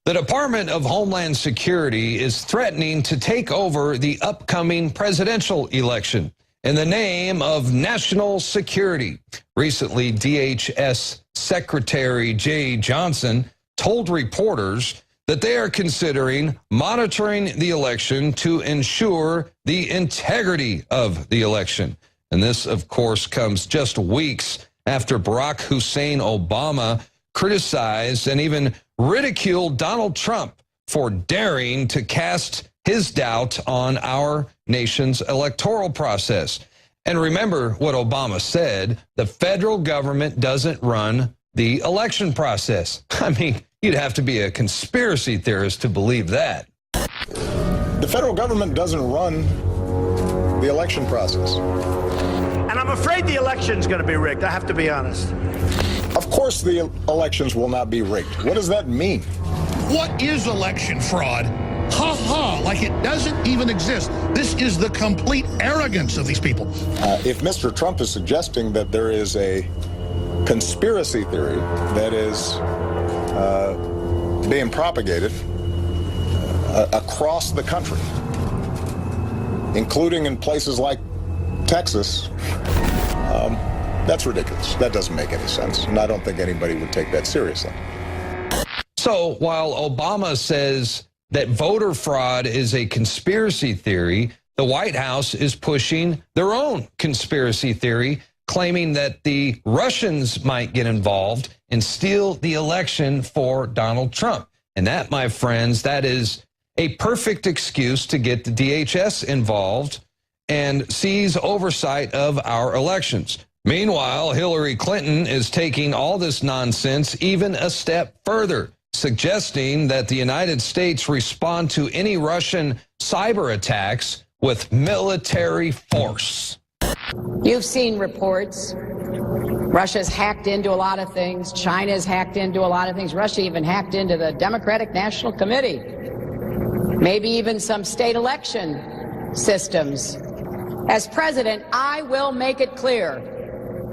The Department of Homeland Security is threatening to take over the upcoming presidential election in the name of national security. Recently, DHS Secretary Jay Johnson told reporters that they are considering monitoring the election to ensure the integrity of the election. And this, of course, comes just weeks after Barack Hussein Obama criticized and even ridiculed Donald Trump for daring to cast his doubt on our nation's electoral process. And remember what Obama said, the federal government doesn't run the election process. I mean, you'd have to be a conspiracy theorist to believe that. The federal government doesn't run the election process. And I'm afraid the election's going to be rigged, I have to be honest. Of course the elections will not be rigged. What does that mean? What is election fraud? Ha ha, like it doesn't even exist. This is the complete arrogance of these people. If Mr. Trump is suggesting that there is a conspiracy theory that is being propagated across the country, including in places like Texas, that's ridiculous. That doesn't make any sense, and I don't think anybody would take that seriously. So while Obama says that voter fraud is a conspiracy theory, the White House is pushing their own conspiracy theory, claiming that the Russians might get involved and steal the election for Donald Trump. And that, my friends, that is a perfect excuse to get the DHS involved and seize oversight of our elections. Meanwhile, Hillary Clinton is taking all this nonsense even a step further, suggesting that the United States respond to any Russian cyber attacks with military force. You've seen reports. Russia's hacked into a lot of things. China's hacked into a lot of things. Russia even hacked into the Democratic National Committee. Maybe even some state election systems. As president, I will make it clear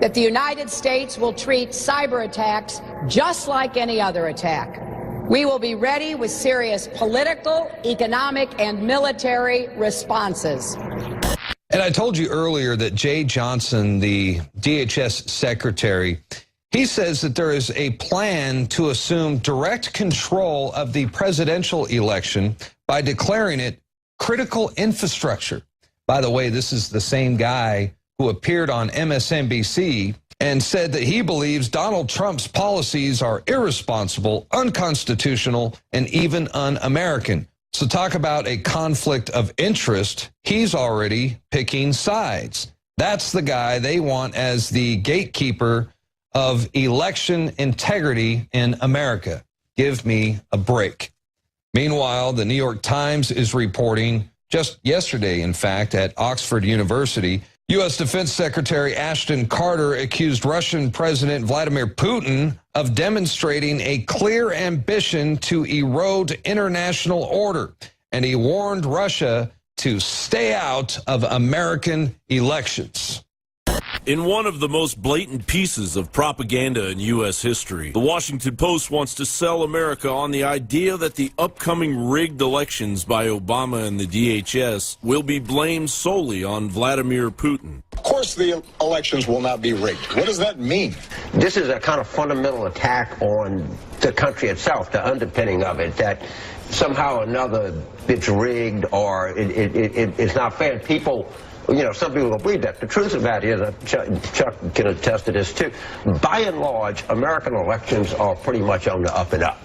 that the United States will treat cyber attacks just like any other attack. We will be ready with serious political, economic, and military responses. And I told you earlier that Jay Johnson, the DHS secretary, he says that there is a plan to assume direct control of the presidential election by declaring it critical infrastructure. By the way, this is the same guy who appeared on MSNBC and said that he believes Donald Trump's policies are irresponsible, unconstitutional, and even un-American. So talk about a conflict of interest. He's already picking sides. That's the guy they want as the gatekeeper of election integrity in America. Give me a break. Meanwhile, the New York Times is reporting just yesterday, in fact, at Oxford University, U.S. Defense Secretary Ashton Carter accused Russian President Vladimir Putin of demonstrating a clear ambition to erode international order, and he warned Russia to stay out of American elections. In one of the most blatant pieces of propaganda in U.S. history, the Washington Post wants to sell America on the idea that the upcoming rigged elections by Obama and the DHS will be blamed solely on Vladimir Putin. Of course the elections will not be rigged. What does that mean? This is a kind of fundamental attack on the country itself, the underpinning of it, that somehow or another it's rigged or it's not fair. People, you know, some people don't believe that. The truth of that is, Chuck can attest to this too, by and large, American elections are pretty much on the up and up.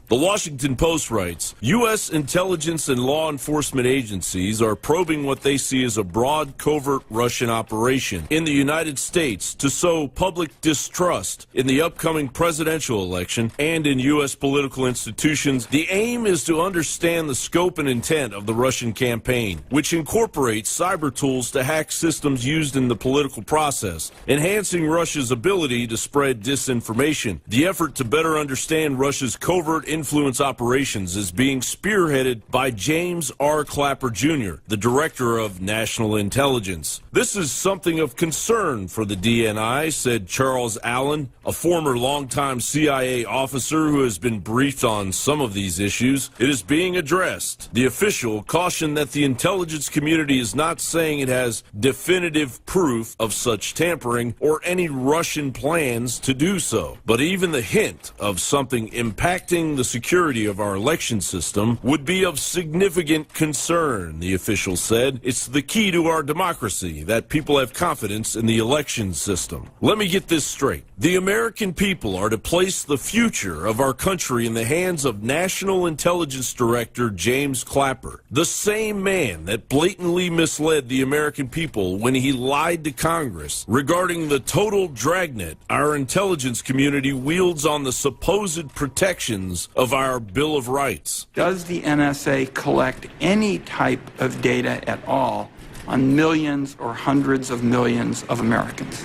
The Washington Post writes, U.S. intelligence and law enforcement agencies are probing what they see as a broad, covert Russian operation in the United States to sow public distrust in the upcoming presidential election and in U.S. political institutions. The aim is to understand the scope and intent of the Russian campaign, which incorporates cyber tools to hack systems used in the political process, enhancing Russia's ability to spread disinformation. The effort to better understand Russia's covert influence operations is being spearheaded by James R. Clapper Jr., the Director of National Intelligence. This is something of concern for the DNI, said Charles Allen, a former longtime CIA officer who has been briefed on some of these issues. It is being addressed. The official cautioned that the intelligence community is not saying it has definitive proof of such tampering or any Russian plans to do so. But even the hint of something impacting the security of our election system would be of significant concern, the official said. It's the key to our democracy that people have confidence in the election system. Let me get this straight. The American people are to place the future of our country in the hands of National Intelligence Director James Clapper, the same man that blatantly misled the American people when he lied to Congress regarding the total dragnet our intelligence community wields on the supposed protections of our Bill of Rights. Does the NSA collect any type of data at all on millions or hundreds of millions of Americans?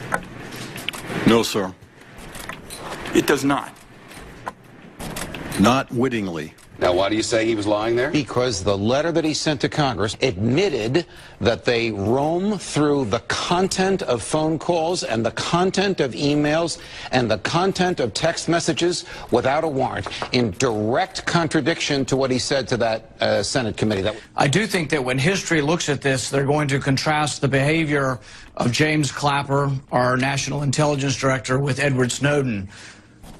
No, sir. It does not. Not wittingly. Now, why do you say he was lying there? Because the letter that he sent to Congress admitted that they roam through the content of phone calls and the content of emails and the content of text messages without a warrant, in direct contradiction to what he said to that Senate committee. I do think that when history looks at this, they're going to contrast the behavior of James Clapper, our National Intelligence Director, with Edward Snowden.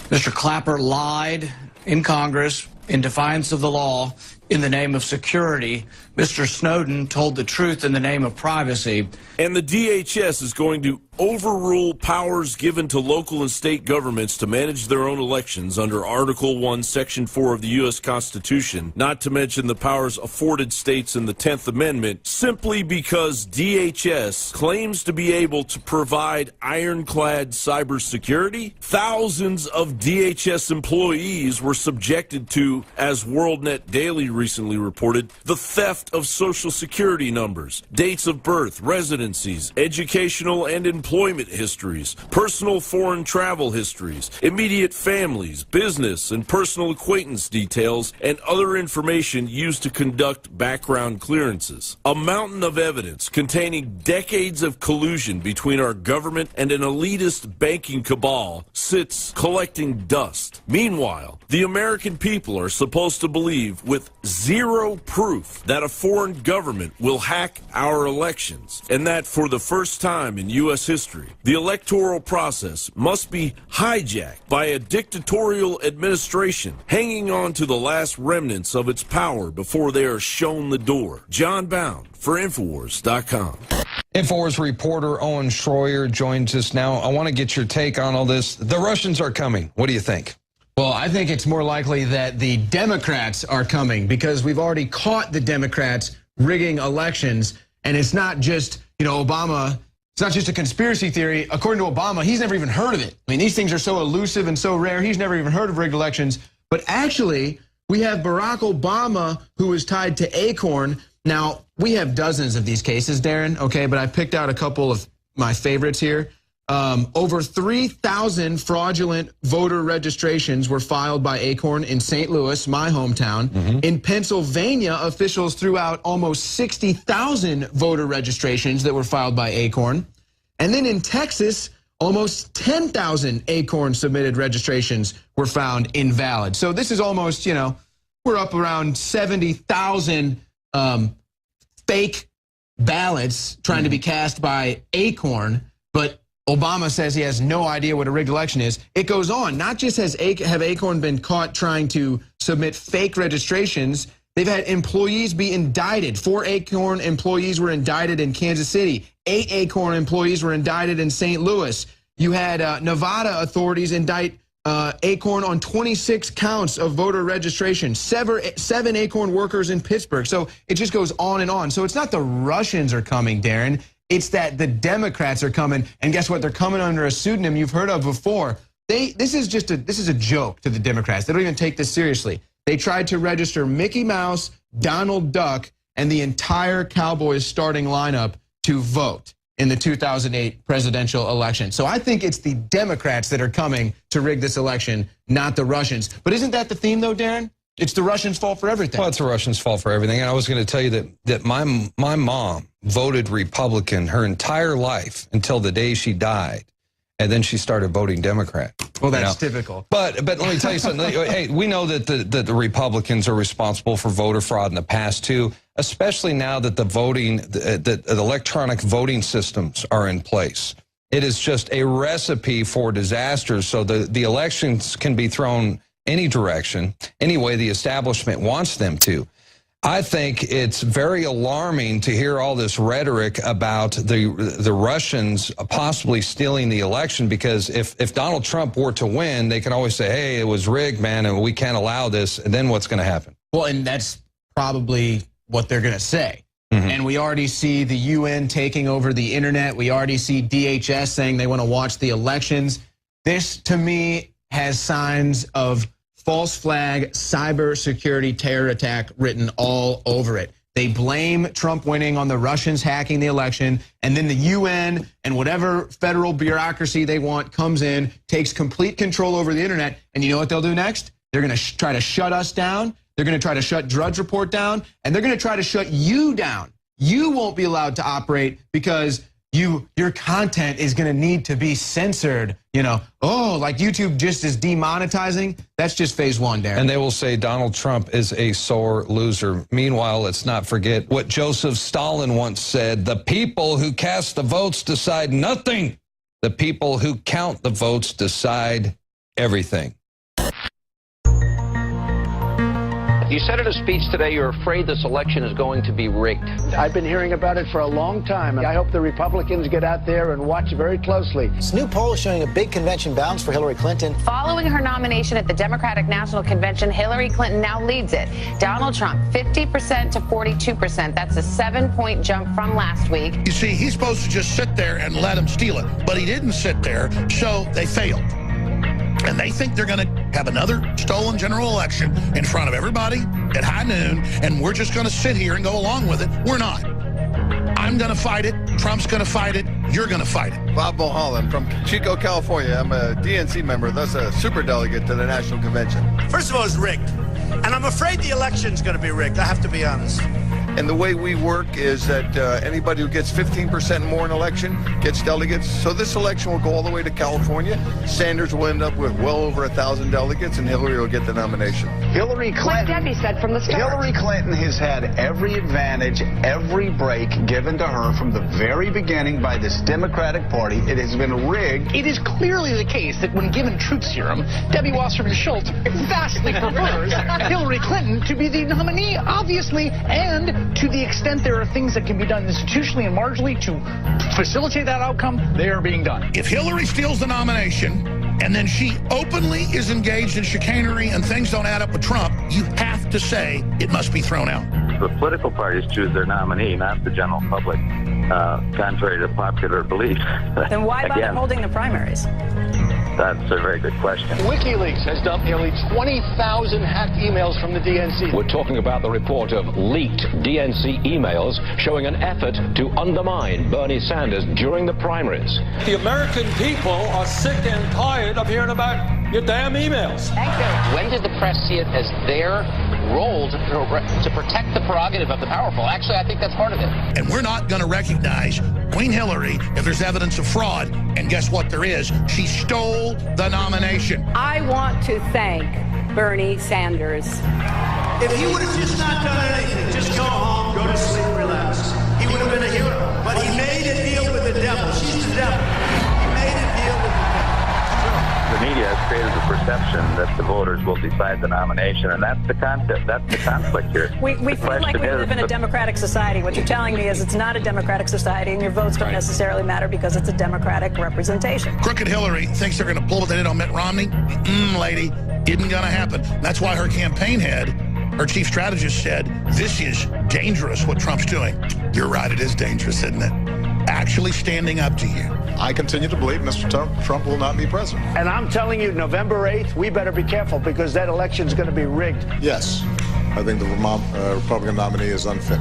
Mr. Clapper lied in Congress in defiance of the law in the name of security. Mr. Snowden told the truth in the name of privacy. And the DHS is going to overrule powers given to local and state governments to manage their own elections under Article 1, Section 4 of the U.S. Constitution, not to mention the powers afforded states in the 10th Amendment, simply because DHS claims to be able to provide ironclad cybersecurity. Thousands of DHS employees were subjected to, as WorldNet Daily recently reported, the theft of Social Security numbers, dates of birth, residencies, educational and employment histories, personal foreign travel histories, immediate families, business and personal acquaintance details, and other information used to conduct background clearances. A mountain of evidence containing decades of collusion between our government and an elitist banking cabal sits collecting dust. Meanwhile, the American people are supposed to believe with zero proof that a foreign government will hack our elections, and that for the first time in U.S. history, the electoral process must be hijacked by a dictatorial administration hanging on to the last remnants of its power before they are shown the door. John Bound for Infowars.com. Infowars reporter Owen Schroyer joins us now. I want to get your take on all this. The Russians are coming. What do you think? Well, I think it's more likely that the Democrats are coming, because we've already caught the Democrats rigging elections. And it's not just, Obama, it's not just a conspiracy theory. According to Obama, he's never even heard of it. I mean, these things are so elusive and so rare, he's never even heard of rigged elections. But actually, we have Barack Obama, who is tied to Acorn. Now, we have dozens of these cases, Darren, okay, but I picked out a couple of my favorites here. Over 3,000 fraudulent voter registrations were filed by Acorn in St. Louis, my hometown. In Pennsylvania, officials threw out almost 60,000 voter registrations that were filed by Acorn. And then in Texas, almost 10,000 Acorn submitted registrations were found invalid. So this is almost, we're up around 70,000 fake ballots trying to be cast by Acorn, but Obama says he has no idea what a rigged election is. It goes on. Not just have Acorn been caught trying to submit fake registrations, they've had employees be indicted. 4 Acorn employees were indicted in Kansas City. 8 Acorn employees were indicted in St. Louis. You had Nevada authorities indict Acorn on 26 counts of voter registration. 7 Acorn workers in Pittsburgh. So it just goes on and on. So it's not the Russians are coming, Darren. It's that the Democrats are coming, and guess what? They're coming under a pseudonym you've heard of before. This is a joke to the Democrats. They don't even take this seriously. They tried to register Mickey Mouse, Donald Duck, and the entire Cowboys starting lineup to vote. in the 2008 presidential election. So I think it's the Democrats that are coming to rig this election, not the Russians. But isn't that the theme, though, Darren? It's the Russians' fault for everything. Well, it's the Russians' fault for everything. And I was going to tell you that my mom voted Republican her entire life until the day she died. And then she started voting Democrat. Well, that's typical. But let me tell you something. Hey, we know that the Republicans are responsible for voter fraud in the past too, especially now that the electronic voting systems are in place. It is just a recipe for disaster. So the elections can be thrown any direction, any way the establishment wants them to. I think it's very alarming to hear all this rhetoric about the Russians possibly stealing the election, because if Donald Trump were to win, they can always say, hey, it was rigged, man, and we can't allow this. And then what's going to happen? Well, and that's probably what they're going to say. And we already see the UN taking over the internet. We already see DHS saying they want to watch the elections. This, to me, has signs of false flag cybersecurity terror attack written all over it. They blame Trump winning on the Russians hacking the election, and then the UN and whatever federal bureaucracy they want comes in, takes complete control over the internet, and you know what they'll do next? They're going to try to shut us down. They're going to try to shut Drudge Report down, and they're going to try to shut you down. You won't be allowed to operate because your content is going to need to be censored. You know, oh, like YouTube just is demonetizing. That's just phase one, Darren. And they will say Donald Trump is a sore loser. Meanwhile, let's not forget what Joseph Stalin once said: the people who cast the votes decide nothing. The people who count the votes decide everything. You said in a speech today you're afraid this election is going to be rigged. I've been hearing about it for a long time. I hope the Republicans get out there and watch very closely. This new poll is showing a big convention bounce for Hillary Clinton. Following her nomination at the Democratic National Convention, Hillary Clinton now leads it. Donald Trump, 50% to 42%. That's a 7-point jump from last week. You see, he's supposed to just sit there and let them steal it, but he didn't sit there, so they failed. And they think they're going to have another stolen general election in front of everybody at high noon, and we're just going to sit here and go along with it. We're not. I'm going to fight it. Trump's going to fight it. You're going to fight it. Bob Mulholland from Chico, California. I'm a DNC member, thus a superdelegate to the National Convention. First of all, it's rigged. And I'm afraid the election's going to be rigged. I have to be honest. And the way we work is that anybody who gets 15% more in election gets delegates. So this election will go all the way to California. Sanders will end up with well over 1,000 delegates, and Hillary will get the nomination. Hillary Clinton, Like Debbie said from the start. Hillary Clinton has had every advantage, every break given to her from the very beginning by this Democratic Party. It has been rigged. It is clearly the case that when given truth serum, Debbie Wasserman Schultz vastly prefers Hillary Clinton to be the nominee, obviously, and to the extent there are things that can be done institutionally and marginally to facilitate that outcome, they are being done. If Hillary steals the nomination and then she openly is engaged in chicanery and things don't add up with Trump, you have to say it must be thrown out. The political parties choose their nominee, not the general public, contrary to popular belief. Then why bother holding the primaries? That's a very good question. WikiLeaks has dumped nearly 20,000 hacked emails from the DNC. We're talking about the report of leaked DNC emails showing an effort to undermine Bernie Sanders during the primaries. The American people are sick and tired of hearing about your damn emails. Thank you. When did the press see it as their role to protect the prerogative of the powerful? Actually, I think that's part of it. And we're not going to recognize Queen Hillary if there's evidence of fraud. And guess what there is? She stole the nomination. I want to thank Bernie Sanders. If he would have just not done anything, just go home, go to sleep, relax, he would have been a hero. But he made a deal with the devil. She's the devil. He made a deal with the devil. The media has created the perception that the voters will decide the nomination, and that's the concept. That's the conflict here. We feel like we live in a democratic society. What you're telling me is it's not a democratic society, and your votes don't necessarily matter because it's a democratic representation. Crooked Hillary thinks they're going to pull what they did on Mitt Romney. Lady, isn't going to happen. That's why her campaign head, her chief strategist, said, this is dangerous what Trump's doing. You're right, it is dangerous, isn't it? Actually standing up to you. I continue to believe Mr. Trump will not be president. And I'm telling you, November 8th, we better be careful because that election's going to be rigged. Yes, I think the Republican nominee is unfit.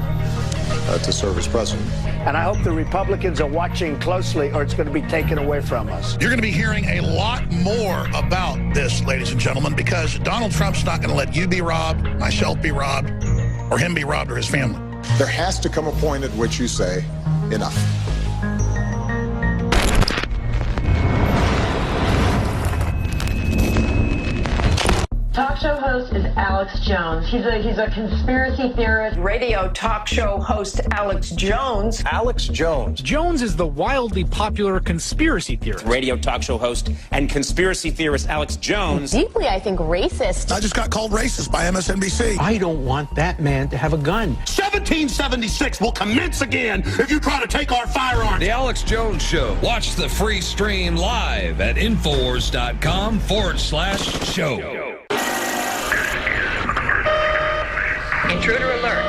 to serve as president. And I hope the Republicans are watching closely, or it's going to be taken away from us. You're going to be hearing a lot more about this, ladies and gentlemen, because Donald Trump's not going to let you be robbed, myself be robbed, or him be robbed, or his family. There has to come a point at which you say, enough. Talk show host is Alex Jones. He's a conspiracy theorist. Radio talk show host Alex Jones. Alex Jones. Jones is the wildly popular conspiracy theorist. Radio talk show host and conspiracy theorist Alex Jones. Deeply, I think, racist. I just got called racist by MSNBC. I don't want that man to have a gun. 1776 will commence again if you try to take our firearms. The Alex Jones Show. Watch the free stream live at Infowars.com/show. Intruder alert.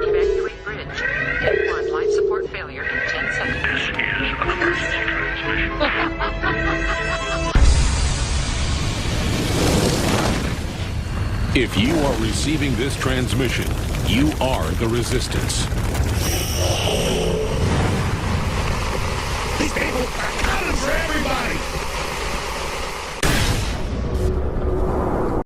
Evacuate bridge. Hit 1. Life support failure in 10 seconds. If you are receiving this transmission, you are the resistance. These people are coming for everybody.